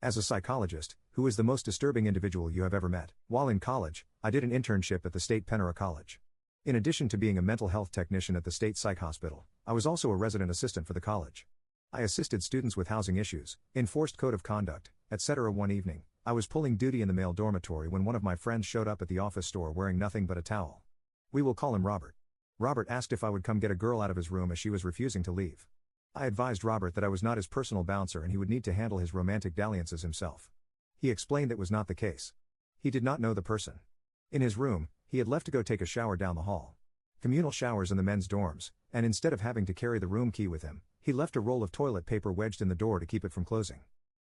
As a psychologist, who is the most disturbing individual you have ever met? While in college, I did an internship at the State Penn College. In addition to being a mental health technician at the state psych hospital, I was also a resident assistant for the college. I assisted students with housing issues, enforced code of conduct, etc. One evening, I was pulling duty in the male dormitory when one of my friends showed up at the office store wearing nothing but a towel. We will call him Robert. Robert asked if I would come get a girl out of his room as she was refusing to leave. I advised Robert that I was not his personal bouncer and he would need to handle his romantic dalliances himself. He explained that was not the case. He did not know the person. In his room, he had left to go take a shower down the hall. Communal showers in the men's dorms, and instead of having to carry the room key with him, he left a roll of toilet paper wedged in the door to keep it from closing.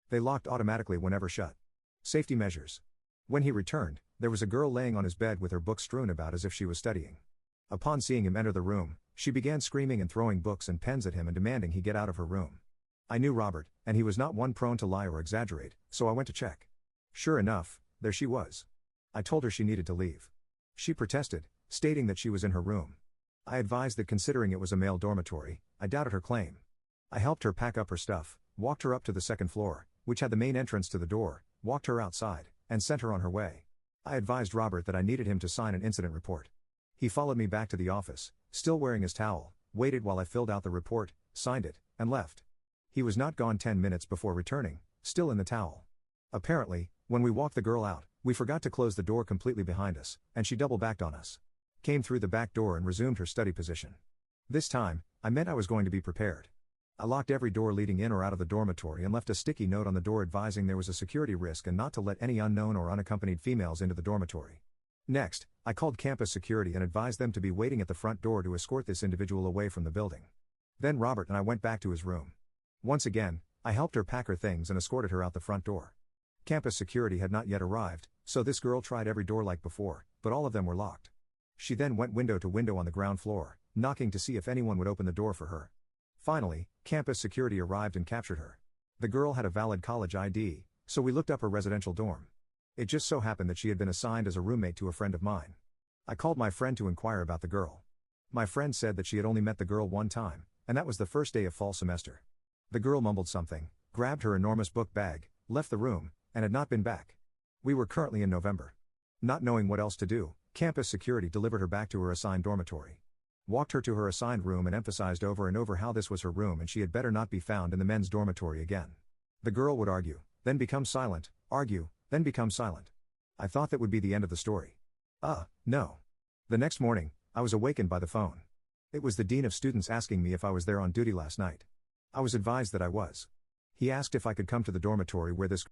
They locked automatically whenever shut. Safety measures. When he returned, there was a girl laying on his bed with her books strewn about as if she was studying. Upon seeing him enter the room, she began screaming and throwing books and pens at him and demanding he get out of her room. I knew Robert, and he was not one prone to lie or exaggerate, so I went to check. Sure enough, there she was. I told her she needed to leave. She protested, stating that she was in her room. I advised that considering it was a male dormitory, I doubted her claim. I helped her pack up her stuff, walked her up to the second floor, which had the main entrance to the door, walked her outside, and sent her on her way. I advised Robert that I needed him to sign an incident report. He followed me back to the office, still wearing his towel, waited while I filled out the report, signed it, and left. He was not gone 10 minutes before returning, still in the towel. Apparently, when we walked the girl out, we forgot to close the door completely behind us, and she double-backed on us. Came through the back door and resumed her study position. This time, I meant I was going to be prepared. I locked every door leading in or out of the dormitory and left a sticky note on the door advising there was a security risk and not to let any unknown or unaccompanied females into the dormitory. Next, I called campus security and advised them to be waiting at the front door to escort this individual away from the building. Then Robert and I went back to his room. Once again, I helped her pack her things and escorted her out the front door. Campus security had not yet arrived, so this girl tried every door like before, but all of them were locked. She then went window to window on the ground floor, knocking to see if anyone would open the door for her. Finally, campus security arrived and captured her. The girl had a valid college ID, so we looked up her residential dorm. It just so happened that she had been assigned as a roommate to a friend of mine. I called my friend to inquire about the girl. My friend said that she had only met the girl one time, and that was the first day of fall semester. The girl mumbled something, grabbed her enormous book bag, left the room, and had not been back. We were currently in November. Not knowing what else to do, campus security delivered her back to her assigned dormitory. Walked her to her assigned room and emphasized over and over how this was her room and she had better not be found in the men's dormitory again. The girl would argue, then become silent, argue, then become silent. I thought that would be the end of the story. No. The next morning, I was awakened by the phone. It was the dean of students asking me if I was there on duty last night. I was advised that I was. He asked if I could come to the dormitory where this